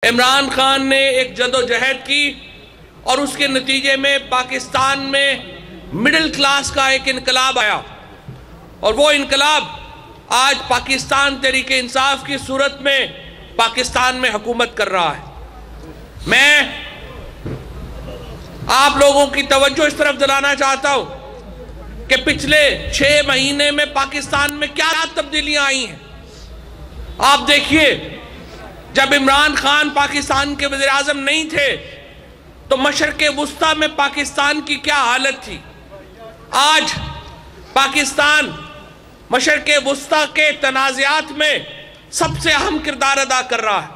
इमरान खान ने एक जदोजहद की और उसके नतीजे में पाकिस्तान में मिडिल क्लास का एक इनकलाब आया और वो इनकलाब आज पाकिस्तान तहरीक इंसाफ की सूरत में पाकिस्तान में हुकूमत कर रहा है। मैं आप लोगों की तवज्जो इस तरफ दिलाना चाहता हूं कि पिछले 6 महीने में पाकिस्तान में क्या तब्दीलियां आई हैं। आप देखिए, जब इमरान खान पाकिस्तान के वज़ीर आज़म नहीं थे तो मशरक़े वुस्ता में पाकिस्तान की क्या हालत थी। आज पाकिस्तान मशरक़े वुस्ता के तनाज़ात में सबसे अहम किरदार अदा कर रहा है।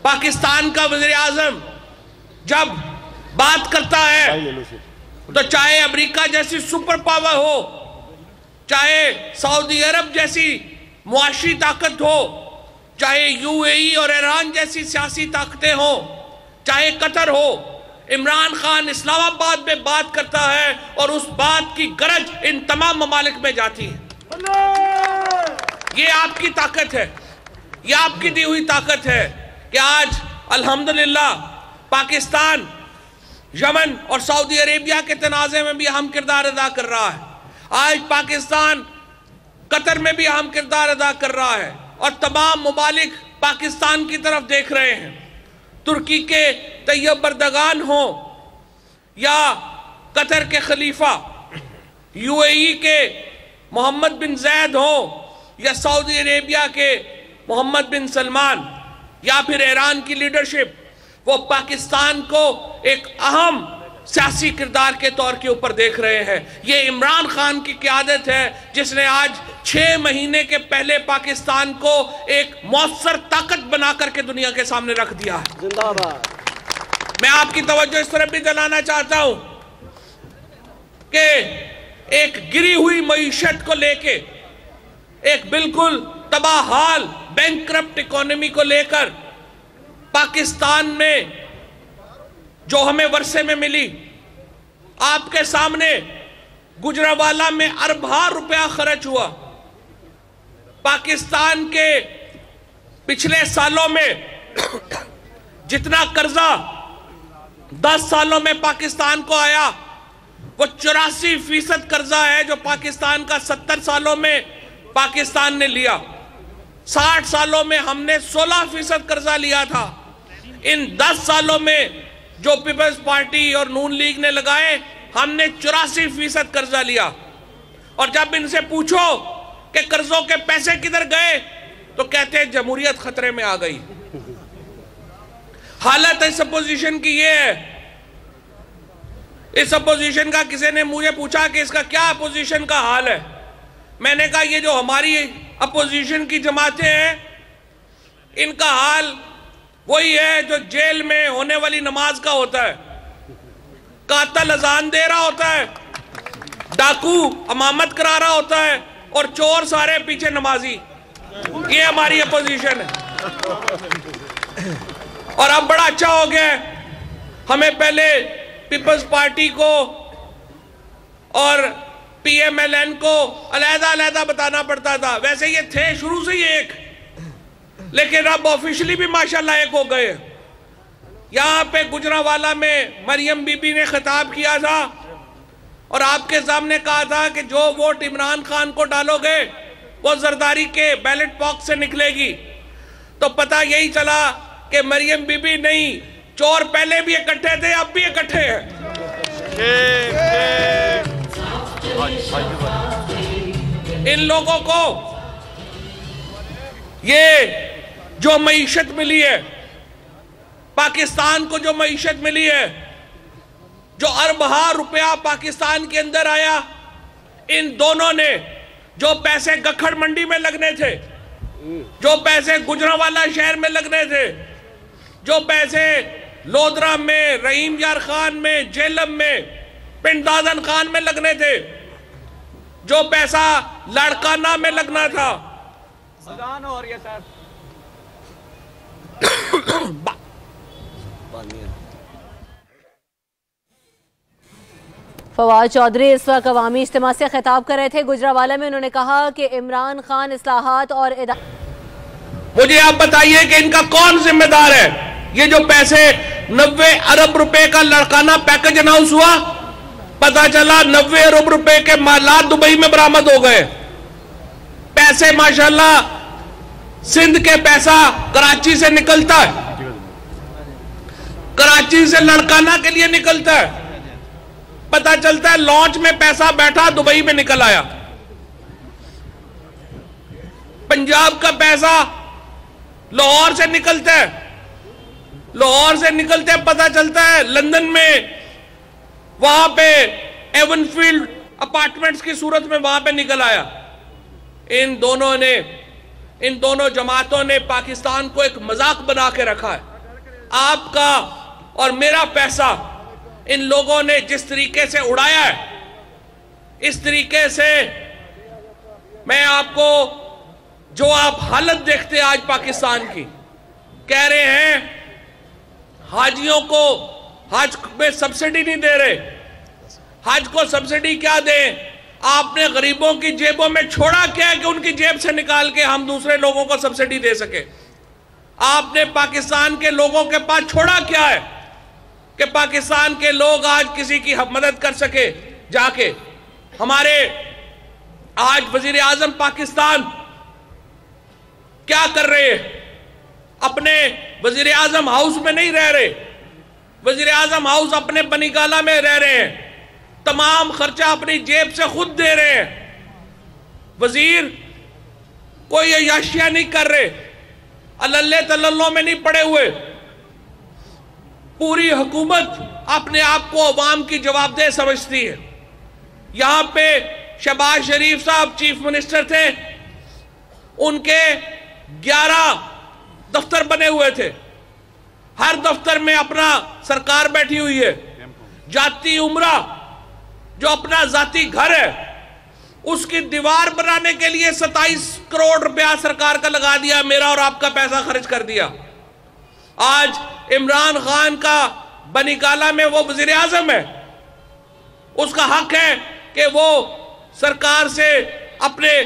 पाकिस्तान का वज़ीर आज़म जब बात करता है तो चाहे अमेरिका जैसी सुपर पावर हो, चाहे सऊदी अरब जैसी मुआशी ताकत हो, चाहे यूएई और ईरान जैसी सियासी ताकतें हो, चाहे कतर हो, इमरान खान इस्लामाबाद में बात करता है और उस बात की गरज इन तमाम ममालिक में जाती है। ये आपकी ताकत है, ये आपकी दी हुई ताकत है कि आज अल्हम्दुलिल्लाह पाकिस्तान यमन और सऊदी अरेबिया के तनाज़े में भी अहम किरदार अदा कर रहा है। आज पाकिस्तान कतर में भी अहम किरदार अदा कर रहा है और तमाम मुमालिक पाकिस्तान की तरफ देख रहे हैं। तुर्की के तैयब एर्दोगान हो या कतर के खलीफा, यूएई के मोहम्मद बिन ज़ैद हो या सऊदी अरेबिया के मोहम्मद बिन सलमान या फिर ईरान की लीडरशिप, वो पाकिस्तान को एक अहम सियासी किरदार के तौर के ऊपर देख रहे हैं। ये इमरान खान की क़यादत है जिसने आज 6 महीने के पहले पाकिस्तान को एक मौसर ताकत बना करके दुनिया के सामने रख दिया है। जिंदाबाद। मैं आपकी तवज्जो इस तरफ भी दिलाना चाहता हूं कि एक गिरी हुई मईशत को लेके, एक बिल्कुल तबाहाल बैंकरप्ट इकोनॉमी को लेकर पाकिस्तान में जो हमें वर्षे में मिली, आपके सामने गुजरावाला में अरबार रुपया खर्च हुआ। पाकिस्तान के पिछले सालों में जितना कर्जा 10 सालों में पाकिस्तान को आया, वो 84% कर्जा है जो पाकिस्तान का 70 सालों में पाकिस्तान ने लिया। 60 सालों में हमने 16% कर्जा लिया था। इन 10 सालों में जो पीपल्स पार्टी और नून लीग ने लगाए, हमने 84% कर्जा लिया। और जब इनसे पूछो कि कर्जों के पैसे किधर गए तो कहते हैं जमहूरियत खतरे में आ गई। हालत इस अपोजिशन की ये है। इस अपोजिशन का किसी ने मुझे पूछा कि इसका क्या अपोजिशन का हाल है। मैंने कहा ये जो हमारी अपोजिशन की जमातें हैं, इनका हाल वही है जो जेल में होने वाली नमाज का होता है। कातिल अजान दे रहा होता है, डाकू अमामत करा रहा होता है और चोर सारे पीछे नमाजी। ये हमारी अपोजिशन है। और अब बड़ा अच्छा हो गया, हमें पहले पीपल्स पार्टी को और पीएमएलएन को अलग-अलग बताना पड़ता था। वैसे ये थे शुरू से ही एक, लेकिन अब ऑफिशियली भी माशाल्लाह एक हो गए। यहाँ पे गुजरावाला में मरियम बीबी ने खिताब किया था और आपके सामने कहा था कि जो वोट इमरान खान को डालोगे वो जरदारी के बैलेट बॉक्स से निकलेगी। तो पता यही चला कि मरियम बीबी नहीं, चोर पहले भी इकट्ठे थे, अब भी इकट्ठे हैं। इन लोगों को ये जो मईशत मिली है, पाकिस्तान को जो मईशत मिली है, जो अरबार रुपया पाकिस्तान के अंदर आया, इन दोनों ने जो पैसे गखड़ मंडी में लगने थे, जो पैसे गुजरावाला शहर में लगने थे, जो पैसे लोधरा में, रहीम यार खान में, जेलम में, पिंड दादन खान में लगने थे, जो पैसा लड़काना में लगना था, और ये सर फवाद चौधरी इस वक्त अवामी इज्तिमा से खिताब कर रहे थे गुजरावाला में। उन्होंने कहा कि इमरान खान इस्लाहात और मुझे आप बताइए कि इनका कौन जिम्मेदार है? ये जो पैसे 90 अरब रुपए का लड़काना पैकेज अनाउंस हुआ, पता चला 90 अरब रुपए के मालात दुबई में बरामद हो गए। पैसे माशाल्लाह सिंध के पैसा कराची से निकलता है, कराची से लड़काना के लिए निकलता है, पता चलता है लॉन्च में पैसा बैठा दुबई में निकल आया। पंजाब का पैसा लाहौर से निकलता है, लाहौर से निकलते हैं पता चलता है लंदन में वहां पे एवनफील्ड अपार्टमेंट्स की सूरत में वहां पे निकल आया। इन दोनों जमातों ने पाकिस्तान को एक मजाक बना के रखा है। आपका और मेरा पैसा इन लोगों ने जिस तरीके से उड़ाया है, इस तरीके से मैं आपको जो आप हालत देखते आज पाकिस्तान की, कह रहे हैं हाजियों को हज में सब्सिडी नहीं दे रहे। हज को सब्सिडी क्या दें? आपने गरीबों की जेबों में छोड़ा क्या है कि उनकी जेब से निकाल के हम दूसरे लोगों को सब्सिडी दे सके? आपने पाकिस्तान के लोगों के पास छोड़ा क्या है कि पाकिस्तान के लोग आज किसी की मदद कर सके जाके? हमारे आज वजीर आजम पाकिस्तान क्या कर रहे हैं? अपने वजीर आजम हाउस में नहीं रह रहे, वजीर आजम हाउस अपने बनीगाला में रह रहे हैं, तमाम खर्चा अपनी जेब से खुद दे रहे हैं। वजीर कोई अय्याशियां नहीं कर रहे, अल्ले तल्लों में नहीं पड़े हुए। पूरी हुकूमत अपने आप को अवाम की जवाबदेह समझती है। यहां पे शहबाज शरीफ साहब चीफ मिनिस्टर थे, उनके 11 दफ्तर बने हुए थे, हर दफ्तर में अपना सरकार बैठी हुई है। जाती उमरा जो अपना जाती घर है, उसकी दीवार बनाने के लिए 27 करोड़ रुपया सरकार का लगा दिया, मेरा और आपका पैसा खर्च कर दिया। आज इमरान खान का बनीगाला में वो वजीर आजम है, उसका हक है कि वो सरकार से अपने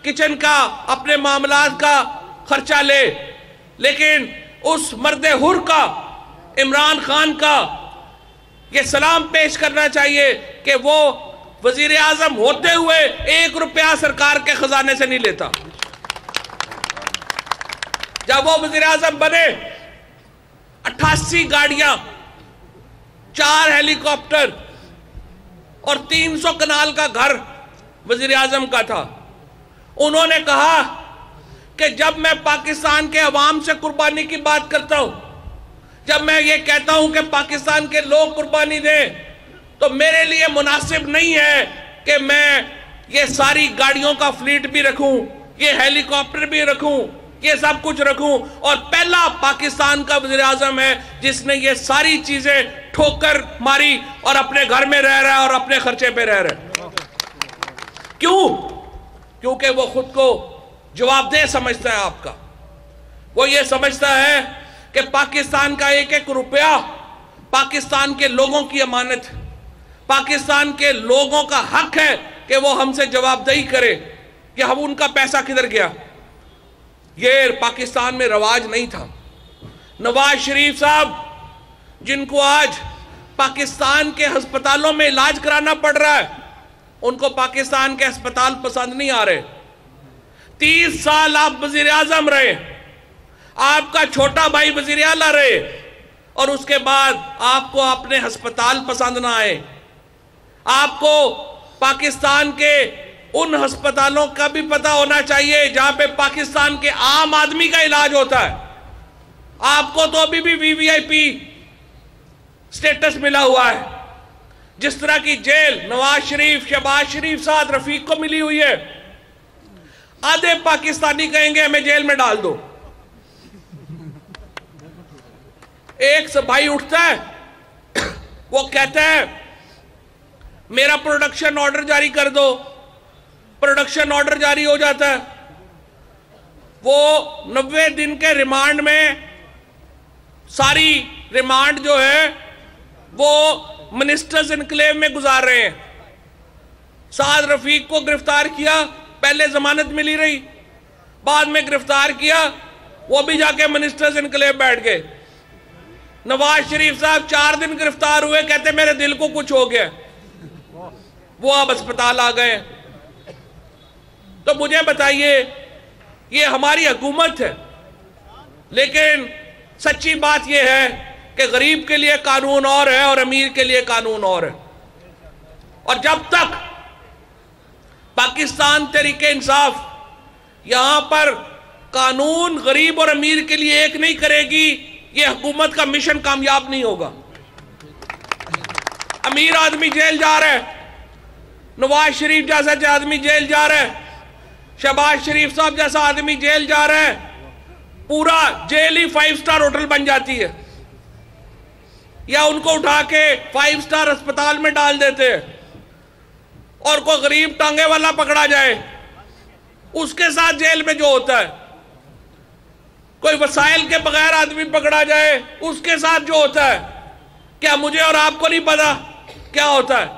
किचन का, अपने मामलात का खर्चा ले, लेकिन उस मर्दे हुर का, इमरान खान का ये सलाम पेश करना चाहिए कि वो वजीर आजम होते हुए 1 रुपया सरकार के खजाने से नहीं लेता। जब वो वजीर आजम बने, 88 गाड़ियां, 4 हेलीकॉप्टर और 300 कनाल का घर वजीर आजम का था। उन्होंने कहा कि जब मैं पाकिस्तान के अवाम से कुर्बानी की बात करता हूं, जब मैं ये कहता हूं कि पाकिस्तान के लोग कुर्बानी दें, तो मेरे लिए मुनासिब नहीं है कि मैं ये सारी गाड़ियों का फ्लीट भी रखूं, ये हेलीकॉप्टर भी रखूं, ये सब कुछ रखूं, और पहला पाकिस्तान का वज़ीर आज़म है जिसने ये सारी चीजें ठोकर मारी और अपने घर में रह रहा है और अपने खर्चे पे रह रहा है। क्यों? क्योंकि वो खुद को जवाबदेह समझता है आपका। वो ये समझता है कि पाकिस्तान का एक एक रुपया पाकिस्तान के लोगों की अमानत है, पाकिस्तान के लोगों का हक है कि वो हमसे जवाबदेही करे कि हम उनका पैसा किधर गया। ये पाकिस्तान में रवाज नहीं था। नवाज शरीफ साहब, जिनको आज पाकिस्तान के अस्पतालों में इलाज कराना पड़ रहा है, उनको पाकिस्तान के अस्पताल पसंद नहीं आ रहे। 30 साल आप वजीर आजम रहे, आपका छोटा भाई वजीर आला रहे, और उसके बाद आपको अपने अस्पताल पसंद ना आए। आपको पाकिस्तान के उन अस्पतालों का भी पता होना चाहिए जहां पे पाकिस्तान के आम आदमी का इलाज होता है। आपको तो अभी भी वीवीआईपी स्टेटस मिला हुआ है। जिस तरह की जेल नवाज शरीफ, शहबाज शरीफ, साद रफीक को मिली हुई है, आधे पाकिस्तानी कहेंगे हमें जेल में डाल दो। एक से भाई उठता है, वो कहता है मेरा प्रोडक्शन ऑर्डर जारी कर दो, प्रोडक्शन ऑर्डर जारी हो जाता है। वो 90 दिन के रिमांड में, सारी रिमांड जो है वो मिनिस्टर्स इनक्लेव में गुजार रहे हैं। साद रफीक को गिरफ्तार किया, पहले जमानत मिली रही, बाद में गिरफ्तार किया, वो भी जाके मिनिस्टर्स इनक्लेव बैठ गए। नवाज शरीफ साहब 4 दिन गिरफ्तार हुए, कहते मेरे दिल को कुछ हो गया, वो अब अस्पताल आ गए। तो मुझे बताइए, ये हमारी हुकूमत है, लेकिन सच्ची बात यह है कि गरीब के लिए कानून और है और अमीर के लिए कानून और है। और जब तक पाकिस्तान तहरीके इंसाफ यहां पर कानून गरीब और अमीर के लिए एक नहीं करेगी, यह हुकूमत का मिशन कामयाब नहीं होगा। अमीर आदमी जेल जा रहा है, नवाज शरीफ जैसा आदमी जेल जा रहा है, शहबाज शरीफ साहब जैसा आदमी जेल जा रहा है, पूरा जेल ही 5 स्टार होटल बन जाती है, या उनको उठा के 5 स्टार अस्पताल में डाल देते हैं। और कोई गरीब टांगे वाला पकड़ा जाए, उसके साथ जेल में जो होता है, कोई वसाइल के बगैर आदमी पकड़ा जाए, उसके साथ जो होता है, क्या मुझे और आपको नहीं पता क्या होता है?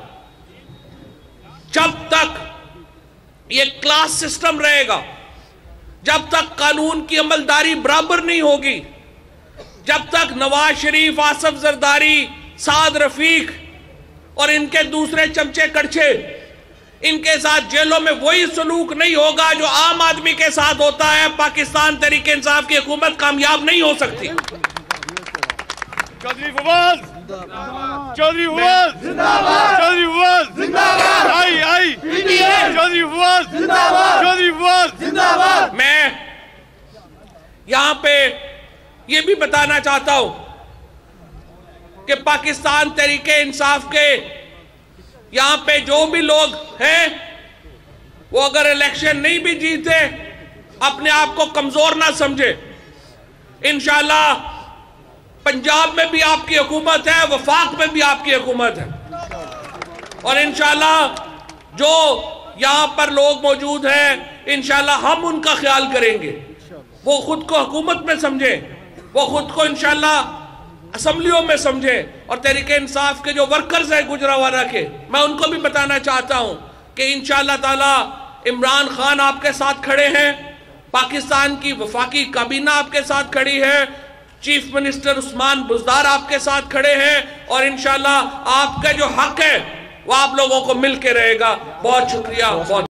जब तक ये क्लास सिस्टम रहेगा, जब तक कानून की अमलदारी बराबर नहीं होगी, जब तक नवाज शरीफ, आसिफ जरदारी, साद रफीक और इनके दूसरे चमचे कड़छे, इनके साथ जेलों में वही सलूक नहीं होगा जो आम आदमी के साथ होता है, पाकिस्तान तहरीके इंसाफ की हुकूमत कामयाब नहीं हो सकती। चौधरी फवाद चौधरी फवाद चौधरी फवाद आई चौधरी फवाद चौधरी फवाद। मैं यहां पे ये भी बताना चाहता हूं कि पाकिस्तान तहरीके इंसाफ के यहां पे जो भी लोग हैं, वो अगर इलेक्शन नहीं भी जीते, अपने आप को कमजोर ना समझे। इंशाल्लाह पंजाब में भी आपकी हुकूमत है, वफाक में भी आपकी हुकूमत है, और इंशाल्लाह जो यहां पर लोग मौजूद हैं, इंशाल्लाह हम उनका ख्याल करेंगे। वो खुद को हुकूमत में समझे, वो खुद को इंशाल्लाह असम्बलियों में समझे, और तहरीके इंसाफ के जो वर्कर्स हैं गुजरावाला के, मैं उनको भी बताना चाहता हूं कि इंशाअल्लाह ताला इमरान खान आपके साथ खड़े हैं, पाकिस्तान की वफाकी काबीना आपके साथ खड़ी है, चीफ मिनिस्टर उस्मान बुज़दार आपके साथ खड़े हैं, और इंशाअल्लाह आपका जो हक है वो आप लोगों को मिल के रहेगा। बहुत शुक्रिया। बहुत